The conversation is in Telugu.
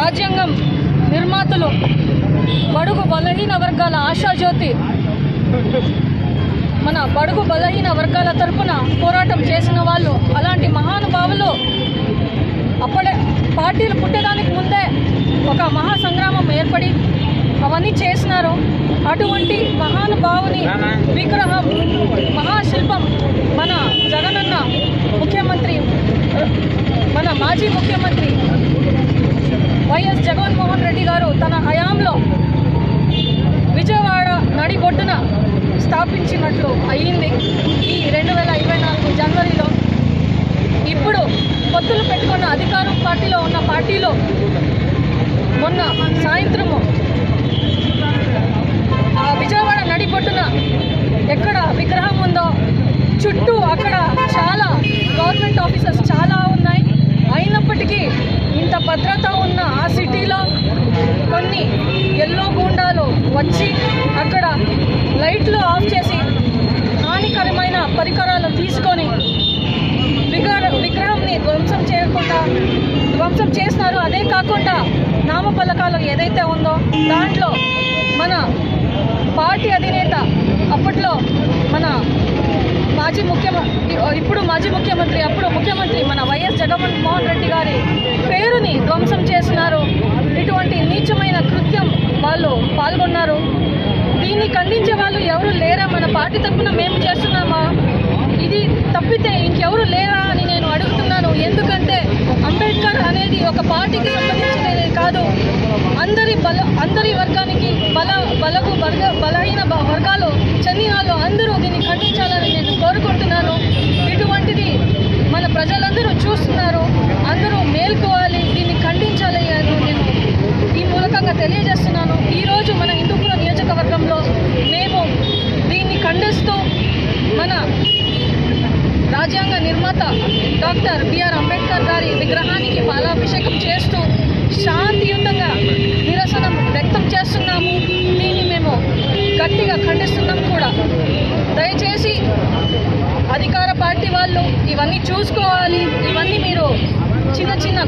రాజ్యాంగం నిర్మాతలు, బడుగు బలహీన వర్గాల ఆశాజ్యోతి, మన బడుగు బలహీన వర్గాల తరపున పోరాటం చేసిన వాళ్ళు, అలాంటి మహానుభావులు అప్పుడే పార్టీలు పుట్టడానికి ముందే ఒక మహాసంగ్రామం ఏర్పడి అవన్నీ చేసినారు. అటువంటి మహానుభావుని విగ్రహం, మహాశిల్పం మన జగనన్న ముఖ్యమంత్రి, మన మాజీ ముఖ్యమంత్రి వైఎస్ జగన్మోహన్ రెడ్డి గారు తన హయాంలో విజయవాడ నడిబొడ్డున స్థాపించినట్లు అయ్యింది ఈ 2024 జనవరిలో. ఇప్పుడు పొత్తులు పెట్టుకున్న అధికారం పార్టీలో ఉన్న పార్టీలో మొన్న సాయంత్రము విజయవాడ నడిబొడ్డున ఎక్కడ విగ్రహం ఉందో చుట్టూ అక్కడ చాలా గవర్నమెంట్ ఆఫీసర్స్ చాలా ఉన్నాయి. అయినప్పటికీ ఇంత భద్రత ఉన్న ఆ సిటీలో కొన్ని ఎల్లో గూండాలు వచ్చి అక్కడ లైట్లు ఆఫ్ చేసి హానికరమైన పరికరాలు తీసుకొని విగ్రహంని ధ్వంసం చేస్తున్నారు. అదే కాకుండా నామఫలకాలు ఏదైతే ఉందో దాంట్లో మన పార్టీ అధినేత, అప్పట్లో మన ఇప్పుడు మాజీ ముఖ్యమంత్రి, అప్పుడు ముఖ్యమంత్రి మన వైఎస్ జగన్మోహన్ రెడ్డి గారి పేరుని ధ్వంసం చేస్తున్నారు. ఇటువంటి నీచమైన కృత్యం వాళ్ళు పాల్గొన్నారు. దీన్ని ఖండించే వాళ్ళు ఎవరు లేరా? మన పార్టీ తరఫున మేము చేస్తున్నామా? ఇది తప్పితే ఇంకెవరు లేరా అని నేను అడుగుతున్నాను. ఎందుకంటే అంబేద్కర్ అనేది ఒక పార్టీకి సంబంధించినది కాదు, అందరి వర్గానికి బలహీన వర్గాలు చెందిన వాళ్ళు అందరూ దీన్ని ఖండించాలని నేను కోరుకుంటున్నాను. ఇటువంటిది మన ప్రజలందరూ చూస్తున్నారు, అందరూ మేల్కోవాలి, దీన్ని ఖండించాలి అని నేను ఈ మూలకంగా తెలియజేస్తున్నాను. ఈరోజు మన హిందూపురం నియోజకవర్గంలో మేము దీన్ని ఖండిస్తూ మన రాజ్యాంగ నిర్మాత డాక్టర్ బిఆర్ అంబేద్కర్ గారి విగ్రహానికి పాలాభిషేకం చేస్తూ శాంతియుతంగా నిరసన వ్యక్తం చేస్తున్నాము. దీన్ని మేము గట్టిగా ఖండిస్తున్నాం కూడా. దయచేసి అధికార పార్టీ వాళ్ళు ఇవన్నీ చూసుకోవాలి. ఇవన్నీ మీరు చిన్న చిన్న